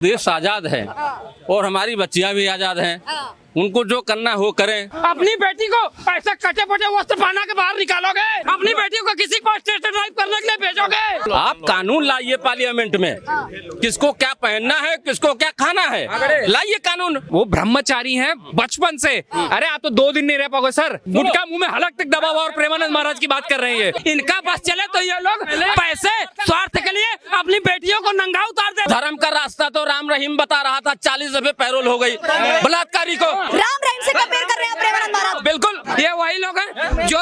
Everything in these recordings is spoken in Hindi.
देश आजाद है और हमारी बच्चियां भी आजाद हैं। उनको जो करना हो करें। अपनी बेटी को ऐसा कटे पटे वस्त्र पहना के बाहर निकालोगे? अपनी बेटी को किसी को स्टेट ड्राइव करने के लिए भेजोगे? आप कानून लाइए पार्लियामेंट में, किसको क्या पहनना है, किसको क्या खाना है, लाइए कानून। वो ब्रह्मचारी हैं बचपन से। अरे आप तो 2 दिन नहीं रह पाओगे सर। गुटखा मुंह में हलक तक दबा हुआ और प्रेमानंद महाराज की बात कर रहे हैं। इनका बस चले तो ये लोग पैसे स्वार्थ के लिए अपनी बेटियों को नंगा उतार दे। धर्म का रास्ता तो राम रहीम बता रहा था, 40 दफे पैरोल हो गई बलात्कारी को। राम रहीम से कंपेयर कर रहे हैं प्रेमानंद महाराज? बिल्कुल, ये वही लोग हैं जो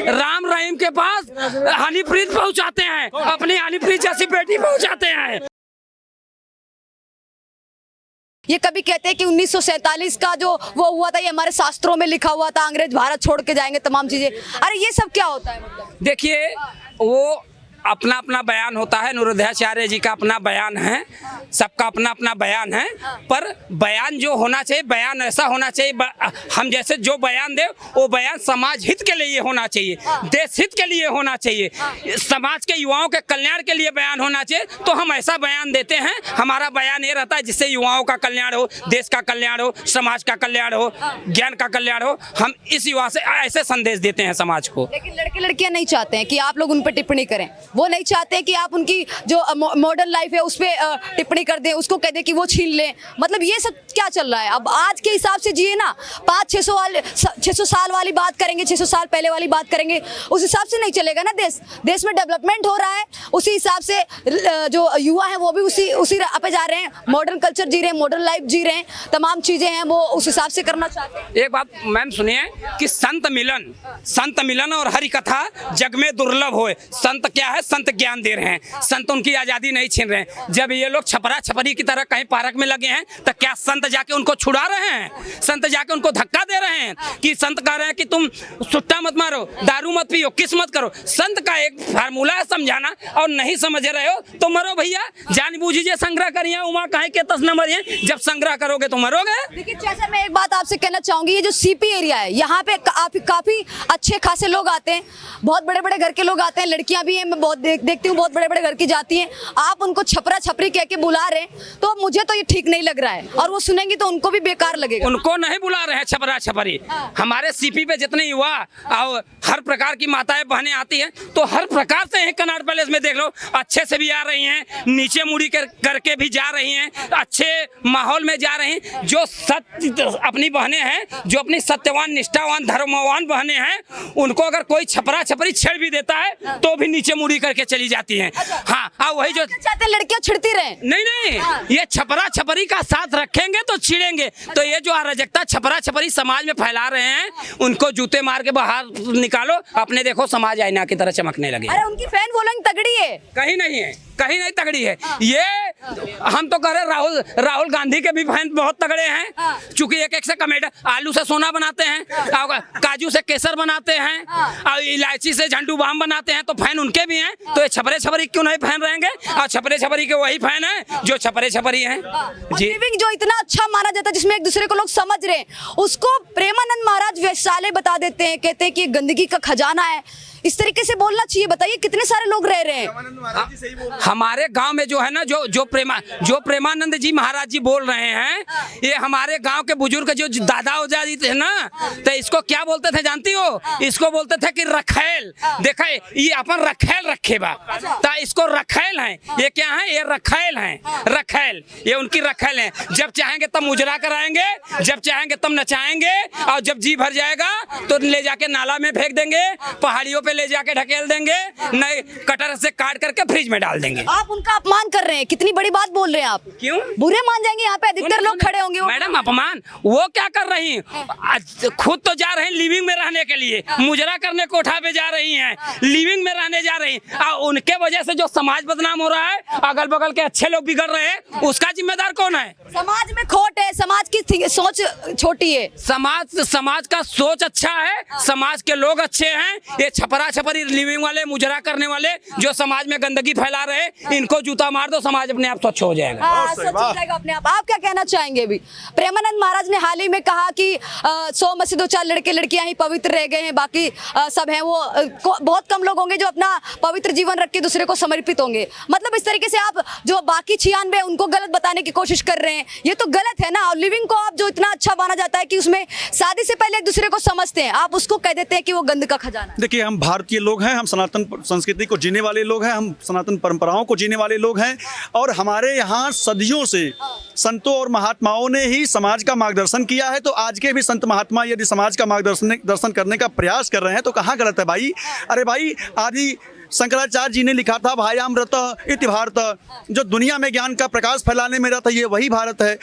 राम रहीम के पास हनीप्रीत पहुंचाते हैं, अपनी हनीप्रीत जैसी बेटी पहुंचाते हैं। ये कभी कहते हैं कि 1947 का जो वो हुआ था, ये हमारे शास्त्रों में लिखा हुआ था, अंग्रेज भारत छोड़ के जाएंगे, तमाम चीजें। अरे ये सब क्या होता है? मतलब देखिए, वो अपना अपना बयान होता है। निरुद्धाचार्य जी का अपना बयान है, सबका अपना अपना बयान है। पर बयान जो होना चाहिए, बयान ऐसा होना चाहिए, हम जैसे जो बयान दे वो बयान समाज हित के लिए होना चाहिए, देश हित के लिए होना चाहिए, समाज के युवाओं के कल्याण के लिए बयान होना चाहिए। तो हम ऐसा बयान देते हैं। हमारा बयान ये रहता है जिससे युवाओं का कल्याण हो, देश का कल्याण हो, समाज का कल्याण हो, ज्ञान का कल्याण हो। हम इस युवा से ऐसे संदेश देते हैं समाज को। लेकिन लड़के लड़कियां नहीं चाहते हैं कि आप लोग उन पर टिप्पणी करें। वो नहीं चाहते कि आप उनकी जो मॉडर्न लाइफ है उस पर टिप्पणी कर दें, उसको कह दें कि वो छीन लें। मतलब ये सब क्या चल रहा है? अब आज के हिसाब से जिए ना, 500-600 साल वाली बात करेंगे, 600 साल पहले वाली बात करेंगे, उस हिसाब से नहीं चलेगा ना। देश में डेवलपमेंट हो रहा है, उसी हिसाब से जो युवा है वो भी उसी राह पे जा रहे हैं। मॉडर्न कल्चर जी रहे हैं, मॉडर्न लाइफ जी रहे हैं, तमाम चीजें हैं वो उस हिसाब से करना चाहते हैं। एक बात मैम सुनिए कि संत मिलन और हरि कथा जग में दुर्लभ होए। संत क्या है? संत ज्ञान दे रहे हैं, संत उनकी आजादी नहीं छीन रहे हैं। जब ये लोग छपरा छपरी की तरह कहीं पार्क में लगे हैं तो क्या संत जाके उनको छुड़ा रहे हैं? संत जाके उनको धक्का दे रहे हैं कि संत कह रहे हैं कि तुम सुट्टा मत मारो, दारू मत पियो, किस मत करो। संत का एक फार्मूला है समझाना, और नहीं समझ रहे हो तो मरो भैया। जान बूझिए संग्रह करिए, उमा काहे के तस न मरिए। जब संग्रह करोगे तो मरोगे। देखिए चाचा, मैं एक बात आपसे कहना चाहूंगी, ये जो सीपी एरिया है, यहाँ पे काफी अच्छे खासे लोग आते हैं, बहुत बड़े बड़े घर के लोग आते हैं, लड़कियां भी हैं, मैं बहुत देखती हूँ, बहुत बड़े बड़े घर की जाती हैं। आप उनको छपरा छपरी कह के बुला रहे हैं, तो मुझे तो ये ठीक नहीं लग रहा है, और वो सुनेंगी तो उनको भी बेकार लगेगा। उनको नहीं बुला रहे हैं छपरा छपरी। हमारे सीपी पे जितने युवा और हर प्रकार की माताएं बहनें आती हैं, तो हर प्रकार से हैं। कनाट पैलेस में देख लो, अच्छे से भी आ रही हैं, नीचे मुड़ी करके भी जा रही हैं, अच्छे माहौल में जा रही हैं। जो सत्य अपनी बहनें हैं, जो अपनी सत्यवान निष्ठावान धर्मवान बहनें हैं, उनको अगर कोई छपरा छपरी छेड़ भी देता है तो भी नीचे मुड़ी करके चली जाती हैं। हाँ, वही जो चाहते लड़कियां छिड़ती रहे। नहीं, ये छपरा छपरी का साथ रखेंगे तो छिड़ेंगे। तो ये जो अराजकता छपरा छपरी समाज में फैला रहे हैं, उनको जूते मार के बाहर निकालो। अपने देखो समाज आईना की तरह चमकने लगे। अरे उनकी फैन फॉलोइंग तगड़ी है। कहीं नहीं है, कहीं नहीं तगड़ी है। ये हम तो कह रहे राहुल गांधी के भी फैन बहुत तगड़े हैं, चूंकि एक से कमेटी आलू से सोना बनाते हैं, काजू से केसर बनाते हैं, और इलायची से झंडू बाम बनाते हैं, तो फैन उनके भी हैं। तो ये छपरे छपरी क्यों नहीं फैन रहेंगे? और छपरे छपरी के वही फैन हैं जो छपरे छपरी हैं जी। लिविंग जो इतना अच्छा माना जाता है, जिसमें एक दूसरे को लोग समझ रहे हैं, उसको प्रेमानंद महाराज वैशाले बता देते हैं, कहते हैं कि गंदगी का खजाना है। इस तरीके से बोलना चाहिए। बताइए कितने सारे लोग रह रहे हैं हमारे गांव में, जो है ना, जो प्रेमानंद जी महाराज जी बोल रहे हैं, ये हमारे गांव के बुजुर्ग जो दादा ओजा जी थे ना, तो इसको क्या बोलते थे जानती हो? इसको बोलते थे कि रखेल। देखा, ये अपन रखेल रखे बा, तो इसको रखेल है। ये क्या है? ये रखेल है, रखेल। ये उनकी रखेल है। जब चाहेंगे तब मुजरा कराएंगे, जब चाहेंगे तब नचाएंगे, और जब जी भर जाएगा तो ले जाके नाला में फेंक देंगे, पहाड़ियों पे ले जाके ढकेल देंगे, नए कटर से काट करके फ्रिज में डाल देंगे। आप उनका अपमान कर रहे हैं। कितनी बड़ी बात बोल रहे हैं आप। क्यों? बुरे मान जाएंगे, यहाँ पे अधिकतर लोग खड़े होंगे। मैडम अपमान वो क्या कर रही? खुद तो जा रहे हैं लिविंग में रहने के लिए, मुजरा करने कोठा पे जा रही हैं, लिविंग में रहने जा रही हैं। उनके वजह से जो समाज बदनाम हो रहा है, अगल बगल के अच्छे लोग बिगड़ रहे हैं, उसका जिम्मेदार कौन है? समाज में खोट है, समाज की सोच छोटी है। समाज का सोच अच्छा है, समाज के लोग अच्छे हैं। ये छपरा छपरा छपरी लिविंग वाले, मुजरा करने वाले, जो समाज में गंदगी फैला रहे, इनको जूता मार दो, समाज अपने आप स्वच्छ हो जाएगा। हाँ, स्वच्छ हो जाएगा अपने आप। आप क्या कहना चाहेंगे? अभी प्रेमानंद महाराज ने हाल ही में कहा कि 100 में से 2-4 लड़के लड़कियां ही पवित्र रह गए हैं, बाकी सब हैं वो बहुत कम लोग होंगे जो अपना पवित्र जीवन रख के दूसरे को समर्पित होंगे। मतलब इस तरीके से आप जो बाकी 96 उनको गलत बताने की कोशिश कर रहे हैं, ये तो गलत है ना। और लिविंग को आप जो इतना अच्छा माना जाता है कि उसमें शादी से पहले एक दूसरे को समझते हैं, आप उसको कह देते हैं कि वो गंद का खजाना। देखिए, हम भारतीय लोग हैं, हम सनातन संस्कृति को जीने वाले लोग हैं, हम सनातन परंपराओं को जीने वाले लोग हैं, और हमारे यहाँ सदियों से संतों और महात्माओं ने ही समाज का मार्गदर्शन किया है। तो आज के भी संत महात्मा यदि समाज का मार्गदर्शन करने का प्रयास कर रहे हैं तो कहाँ गलत है भाई? अरे भाई, आदि शंकराचार्य जी ने लिखा था, भायाम रत इति भारत, जो दुनिया में ज्ञान का प्रकाश फैलाने में रत है, ये वही भारत है।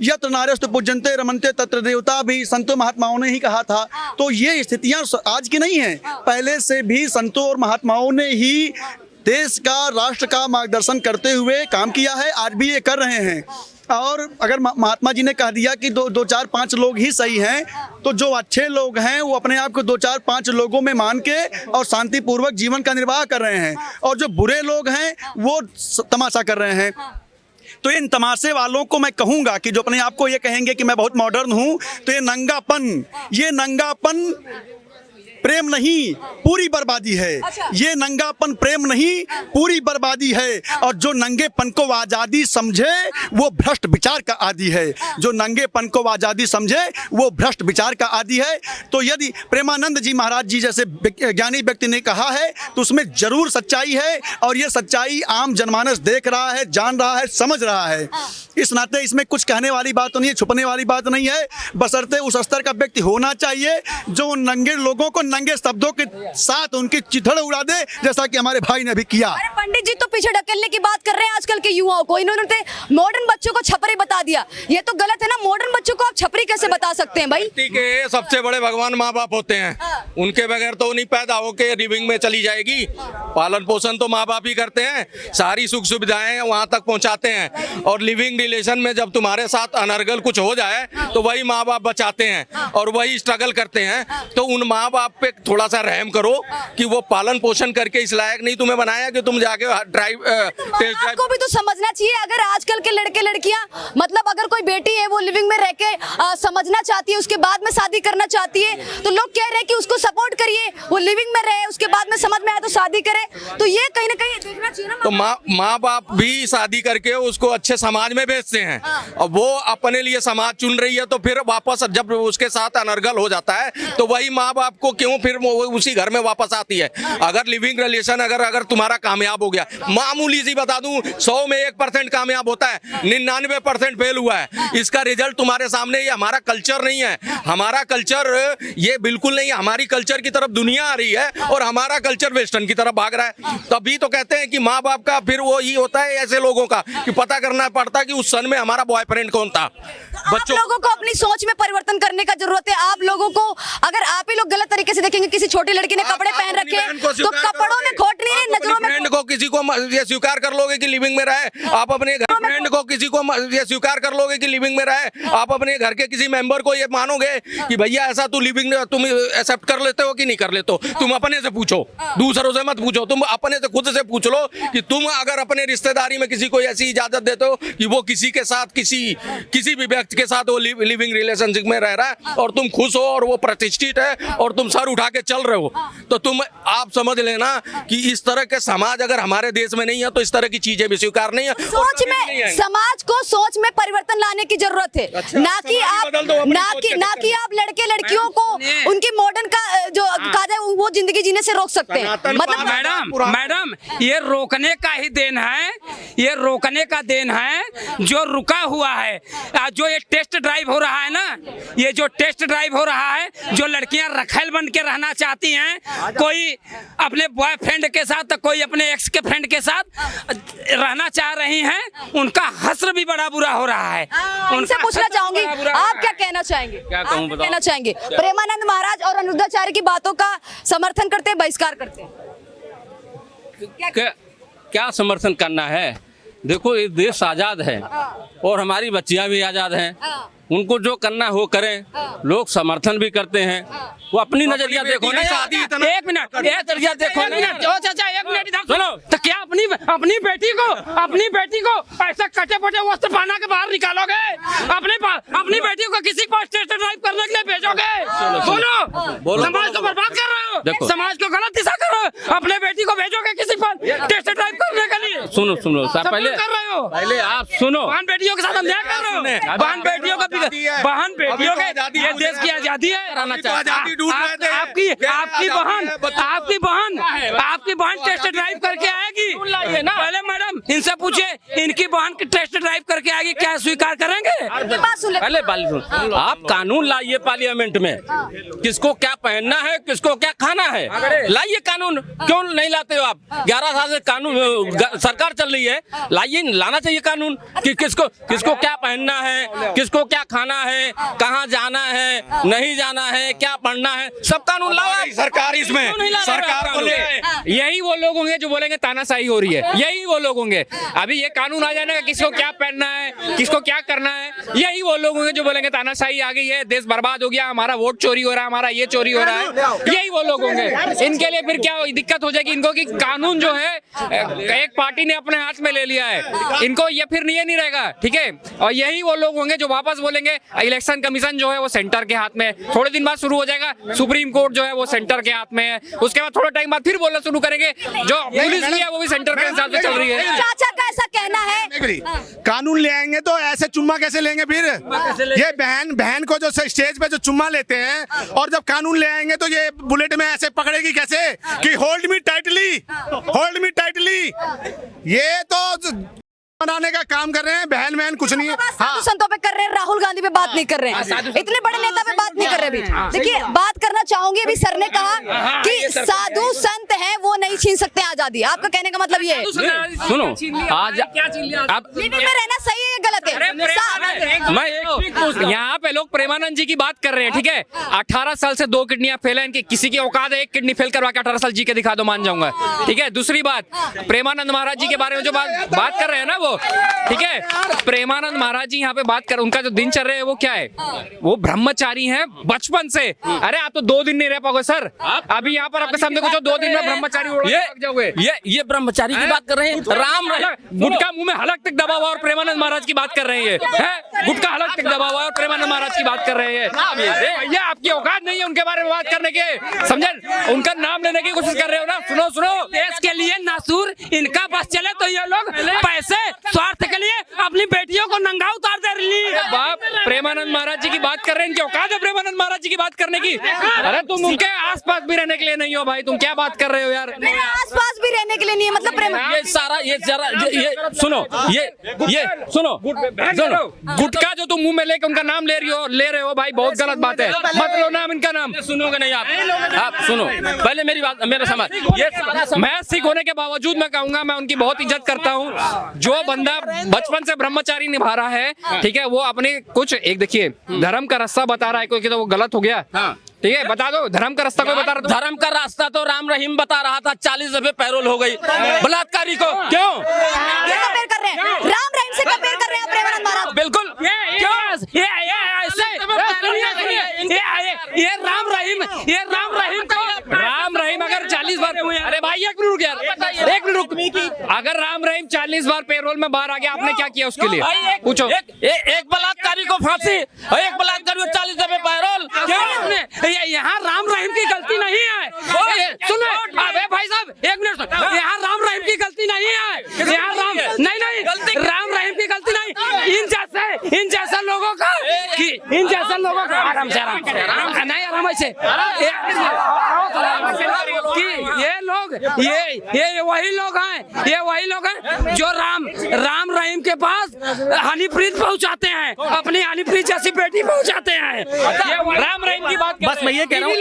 यत्र नार्यस्तु पूज्यन्ते रमन्ते तत्र देवता, भी संतों महात्माओं ने ही कहा था। तो ये स्थितियां आज की नहीं हैं, पहले से भी संतों और महात्माओं ने ही देश का, राष्ट्र का मार्गदर्शन करते हुए काम किया है, आज भी ये कर रहे हैं। और अगर महात्मा जी ने कह दिया कि 2-4-5 लोग ही सही हैं, तो जो अच्छे लोग हैं वो अपने आप को 2-4-5 लोगों में मान के और शांतिपूर्वक जीवन का निर्वाह कर रहे हैं, और जो बुरे लोग हैं वो तमाशा कर रहे हैं। तो इन तमाशे वालों को मैं कहूँगा कि जो अपने आप को ये कहेंगे कि मैं बहुत मॉडर्न हूँ, तो ये नंगापन प्रेम नहीं, पूरी बर्बादी है। ये नंगापन प्रेम नहीं, पूरी बर्बादी है। और जो नंगेपन को आज़ादी समझे वो भ्रष्ट विचार का आदी है। जो नंगेपन को आज़ादी समझे वो भ्रष्ट विचार का आदी है। तो यदि प्रेमानंद जी महाराज जी जैसे ज्ञानी व्यक्ति ने कहा है तो उसमें जरूर सच्चाई है, और ये सच्चाई आम जनमानस देख रहा है, जान रहा है, समझ रहा है। इस नाते इसमें कुछ कहने वाली बात नहीं है, छुपने वाली बात नहीं है, बशर्ते उस स्तर का व्यक्ति होना चाहिए जो नंगे लोगों को नंगे शब्दों के साथ उनकी चिथड़ उड़ा दे, जैसा कि हमारे भाई ने भी किया। अरे पंडित जी तो पीछे ढकेलने की बात कर रहे हैं आजकल के युवाओं को। इन्होंने मॉडर्न बच्चों को छपरी बता दिया, ये तो गलत है ना। मॉडर्न बच्चों को आप छपरी कैसे बता सकते हैं भाई? के सबसे बड़े भगवान माँ बाप होते हैं, उनके बगैर तो नहीं पैदा होके लिविंग में चली जाएगी। पालन पोषण तो माँ बाप ही करते हैं, सारी सुख सुविधाएं वहाँ तक पहुँचाते हैं। और लिविंग रिलेशन में जब तुम्हारे साथ अनर्गल कुछ हो जाए तो वही माँ बाप बचाते हैं और वही स्ट्रगल करते हैं। तो उन माँ बाप पे थोड़ा सा रहम करो कि वो पालन पोषण करके इस लायक नहीं तुम्हें बनाया कि तुम जाके ड्राइव आपको भी तो समझना चाहिए। अगर आजकल के लड़के लड़कियां, मतलब अगर कोई बेटी है वो लिविंग में रह के समझना चाहती है, उसके बाद में शादी करना चाहती है, तो लोग कह रहे हैं कि उसको सपोर्ट करिए, वो लिविंग में रहे, उसके बाद में समझ में आए तो शादी करे। तो ये कहीं ना कहीं देखना चाहिए ना। तो माँ बाप भी शादी करके उसको अच्छे समाज में भेजते हैं, और वो अपने लिए समाज चुन रही है, तो फिर वापस जब उसके साथ अनर्गल हो जाता है तो वही माँ बाप को क्यों फिर उसी घर में वापस आती है। अगर लिविंग रिलेशन अगर तुम्हारा कामयाब हो गया, मामूली सी बता दूं, 100 में 1% कामयाब होता है, 99% फेल हुआ है। इसका रिजल्ट तुम्हारे सामने। ये हमारा कल्चर नहीं है, हमारा कल्चर ये बिल्कुल नहीं है। हमारी कल्चर की तरफ दुनिया आ रही है और हमारा कल्चर वेस्टर्न की तरफ भाग रहा है। तभी तो कहते हैं कि माँ बाप का फिर वो ही होता है ऐसे लोगों का कि पता करना पड़ता कि उस सन में हमारा बॉयफ्रेंड कौन था। बच्चों लोगों को अपनी सोच में परिवर्तन करने का जरूरत है। आप लोगों को, अगर आप ही लोग गलत तरीके से देखेंगे, किसी छोटी लड़की ने कपड़े पहन रखे तो कपड़ों में खोट नहीं है, नजरों में। फ्रेंड को किसी को ये स्वीकार कर लोगे कि लिविंग में रहे, आप अपने फ्रेंड को किसी को ये स्वीकार कर लोगे कि लिविंग में रहे, आप अपने घर के किसी मेंबर को ये मानोगे कि भैया ऐसा तू लिविंग तुम एक्सेप्ट कर लेते हो कि नहीं कर लेते हो? तुम अपने से पूछो, दूसरों से मत पूछो, तुम अपने से खुद से पूछ लो कि तुम अगर अपने रिश्तेदारी में किसी को ऐसी इजाजत देते हो कि वो किसी के साथ किसी भी व्यक्ति के साथ वो लिविंग रिलेशनशिप में रह रहा है और तुम खुश हो और वो प्रतिष्ठित है और तुम सर उठा के चल रहे हो, तो तुम आप समझ लेना कि इस तरह के समाज अगर हमारे देश में नहीं है तो इस तरह की चीजें भी स्वीकार नहीं है। सोच में, समाज को सोच में परिवर्तन लाने की जरूरत है। अच्छा, ना कि आप लड़के लड़कियों को उनकी मॉडर्न का जो कायदा वो जिंदगी जीने से रोक सकते हैं। मतलब मैडम ये रोकने का ही देन है, ये रोकने का देन है जो रुका हुआ है। जो ये टेस्ट ड्राइव हो रहा है ना, ये जो टेस्ट ड्राइव हो रहा है, जो लड़कियां रखेल बन के रहना चाहती हैं, कोई अपने बॉयफ्रेंड के साथ तो कोई अपने एक्स के फ्रेंड के साथ रहना चाह रही हैं, उनका हस्र भी बड़ा बुरा हो रहा है। उनसे पूछना चाहूंगी, आप क्या कहना चाहेंगे? क्या कहूं बताओ? कहना चाहेंगे प्रेमानंद महाराज और अनिरुद्धाचार्य की बातों का समर्थन करते हैं, बहिष्कार करते हैं? क्या समर्थन करना है? देखो ये देश आजाद है और हमारी बच्चियां भी आजाद हैं, उनको जो करना हो करें। लोग समर्थन भी करते हैं वो अपनी नजरिया देखो ना। शादी इतना एक मिनट, एक नजरिया देखो एक ना। मिनट, ओ चाचा एक मिनट इधर सुनो। तो क्या अपनी बेटी को ऐसा कटे पटे वस्त्र पहना के बाहर निकालोगे? अपनी बेटी को किसी को टेस्ट ड्राइव करने के लिए भेजोगे? बोलो, समाज को बर्बाद कर रहे हो, देखो। समाज को गलत दिशा कर रहे हो। अपने बेटी को भेजोगे किसी पर टेस्ट ड्राइव करने के लिए? सुनो साहब, सब पहले कर रहे हो। पहले आप सुनो। बहन बेटियों के साथ अन्याय कर रहे हो। बहन बेटियों का बहन बेटियों के ये देश की आजादी है। आपकी बहन टेस्ट ड्राइव करके आएगी पहले मैडम इनसे पूछिए, इनकी बहन टेस्ट ड्राइव करके आएगी, क्या स्वीकार करेंगे? बात सुन ले। पहले सुन, आप कानून लाइए पार्लियामेंट में, किसको क्या पहनना है, किसको क्या खाना है, लाइए कानून। क्यों नहीं लाते हो आप? 11 साल से कानून सरकार चल रही है, लाइए, लाना चाहिए कानून कि किसको क्या पहनना है, किसको क्या खाना है, कहाँ जाना है, नहीं जाना है, क्या पढ़ना है, सब कानून लाओ आप। सरकार इसमें क्यों नहीं ला रहे सरकार आप को ले कानून? यही वो लोग होंगे जो बोलेंगे तानाशाही हो रही है, यही वो लोग होंगे। अभी ये कानून आ जाने का किसको क्या पहनना है, किसको क्या करना है, यही वो लोग होंगे जो बोलेंगे तानाशाही आ गई है, देश बर्बाद हो गया, हमारा वोट चोरी हो रहा है, हमारा ये चोरी हो रहा है, यही वो लोग होंगे। इनके लिए फिर क्या दिक्कत हो जाएगी इनको कि कानून जो है एक पार्टी ने अपने हाथ में ले लिया है, इनको ये फिर नहीं रहेगा, ठीक है। और यही वो लोग होंगे जो वापस बोलेंगे इलेक्शन कमीशन जो है वो सेंटर के हाथ में है, थोड़े दिन बाद शुरू हो जाएगा, सुप्रीम कोर्ट जो है वो सेंटर के हाथ में है, उसके बाद थोड़ा टाइम बाद फिर बोलना शुरू करेंगे, जो पुलिस भी है वो भी सेंटर के हिसाब से चल रही है। चाचा का ऐसा कहना है। कानून ले आएंगे तो ऐसे चुम्मा कैसे लेंगे फिर? ये बहन को जो स्टेज पे जो चुम्मा लेते हैं, और जब कानून ले आएंगे तो ये बुलेट में ऐसे पकड़ेगी कैसे कि होल्ड मी टाइटली। ये तो बनाने का काम कर रहे हैं, बहन कुछ नहीं है। साधु संतों पे कर रहे हैं, राहुल गांधी पे बात नहीं कर रहे हैं, इतने बड़े नेता पे बात नहीं कर रहे। अभी देखिए, बात करना चाहूंगी। अभी सर ने कहा कि साधु संत हैं वो नहीं छीन सकते आजादी। आपका कहने का मतलब ये है? सुनो, आज आप लिमिट में रहना सही है या गलत है? मैं यहाँ पे लोग प्रेमानंद जी की बात कर रहे हैं, ठीक है। 18 साल से 2 किडनियां फेल है इनकी, किसी की औकात है 1 किडनी फेल करवा के 18 साल जी के दिखा दो, मान जाऊंगा, ठीक है। दूसरी बात, प्रेमानंद महाराज जी के बारे में जो बात कर रहे हैं ना वो, ठीक है। प्रेमानंद महाराज जी यहाँ पे बात कर, उनका जो दिनचर्या है वो क्या है? वो ब्रह्मचारी हैं बचपन से। अरे आप तो 2 दिन नहीं रह पाओगे सर। अभी यहाँ पर आपके सामने कुछ 2 दिन में ब्रह्मचारी लग जाओगे। ये ब्रह्मचारी की बात कर रहे हैं। राम गुटका मुंह में हलक तक दबा हुआ और प्रेमानंद महाराज की बात कर रहे हैं, गुटका हलक तक दबा हुआ और प्रेमानंद महाराज की बात कर रहे हैं। भैया आपकी औकात नहीं है उनके बारे में बात करने के, समझे? उनका नाम लेने की कोशिश कर रहे हो ना। सुनो, देश के लिए नासूर इनका बस चले तो ये लोग पैसे स्वार्थ के लिए अपनी बेटियों को नंगा उतार दे रही है। बाप प्रेमानंद महाराज जी की बात कर रहे हैं, इनकी औकात है प्रेमानंद महाराज जी की बात करने की? अरे तुम उनके आसपास भी रहने के लिए नहीं हो भाई, तुम क्या बात कर रहे हो यार? मेरे आसपास भी रहने के लिए नहीं है, मतलब प्रेम। ये सुनो, गुटका जो तुम मुंह में लेके उनका नाम ले रहे हो भाई, बहुत गलत बात है। मत लो नाम इनका नाम। सुनोगे नहीं आप सुनो पहले मेरी बात, मेरा समझ। मैं सिख होने के बावजूद मैं कहूंगा मैं उनकी बहुत इज्जत करता हूँ। जो बंदा बचपन से ब्रह्मचारी निभा रहा है, ठीक है, वो अपने कुछ एक देखिए धर्म का रास्ता बता रहा है कोई, तो वो गलत हो गया, ठीक है, बता दो धर्म का रास्ता कोई बता रहा। धर्म का रास्ता तो राम रहीम बता रहा था, 40 दफे पैरोल हो गई बलात्कारी को। क्यों कंपेयर कर रहे हैं? राम रहीम से कंपेयर कर रहे हैं प्रेमानंद महाराज? बिल्कुल। राम रहीम अगर 40 बार, अरे भाई एक मिनट यार, एक मिनट, अगर राम रहीम 40 बार पेरोल में बाहर आ गया, आपने क्या किया उसके लिए? पूछो। एक बलात्कारी को फांसी, एक बलात्कारी को 40 दफे पैरोल। यहाँ राम रहीम की गलती नहीं है। सुनो, अबे भाई साहब एक मिनट, यहाँ राम रहीम की गलती नहीं है। यहाँ नहीं, राम रहीम की गलती नहीं, इन जैसे लोगों का, इन जैसे लोगों का आराम से नहीं, आराम से कि ये वही लोग हैं जो राम रहीम के पास हनीप्रीत पहुंचाते हैं, अपनी हनीप्रीत जैसी बेटी पहुंचाते हैं। राम रहीम की बात बस मैं ये कह रहा हूँ,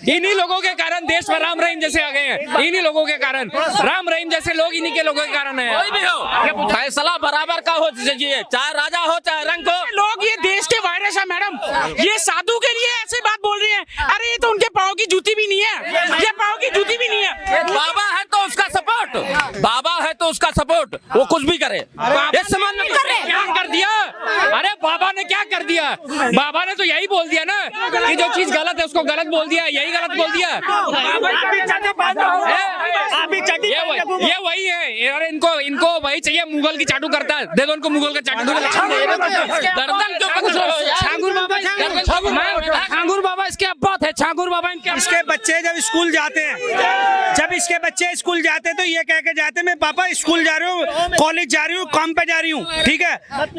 इन्हीं लोगों के कारण देश में राम रहीम जैसे आ गए हैं, इन्हीं लोगों के कारण। राम रहीम जैसे लोग इन्हीं के लोगों के कारण है। कोई भी हो, फैसला बराबर का हो चाहिए, चाहे राजा हो चाहे रंग हो। लोग ये देश के वायरस है मैडम, ये साधु के लिए ऐसे बात बोल रही है। अरे ये तो उनके पाँव की जूती भी नहीं है, ये पाँव की जूती भी नहीं है। बाबा है तो उसका सपोर्ट, बाबा है तो उसका सपोर्ट, वो कुछ भी करे। कर दिया अरे बाबा ने क्या कर दिया? बाबा ने तो यही बोल दिया ना कि जो चीज गलत है उसको गलत बोल दिया, यही गलत बोल दिया। ये वही है। अरे इनको वही चाहिए, मुगल की चाटू करता है, दे दो उनको मुगल का चाटू। छांगुर बाबा इसके अब्बा थे, छांगुर बाबा इसके बच्चे जब स्कूल जाते हैं, जब इसके बच्चे स्कूल जाते हैं तो ये कह के जाते हैं मैं पापा स्कूल जा रही हूँ, कॉलेज जा रही हूँ, काम पे जा रही हूँ, ठीक है।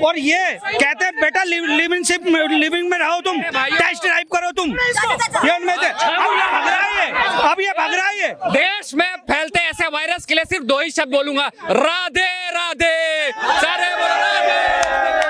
और ये कहते हैं बेटा लिविंग में रहो, तुम टेस्ट ड्राइव करो तुम। ये उनमें से अब ये भग रहा है। देश में फैलते ऐसे वायरस के लिए सिर्फ 2 ही शब्द बोलूंगा, राधे राधे। सारे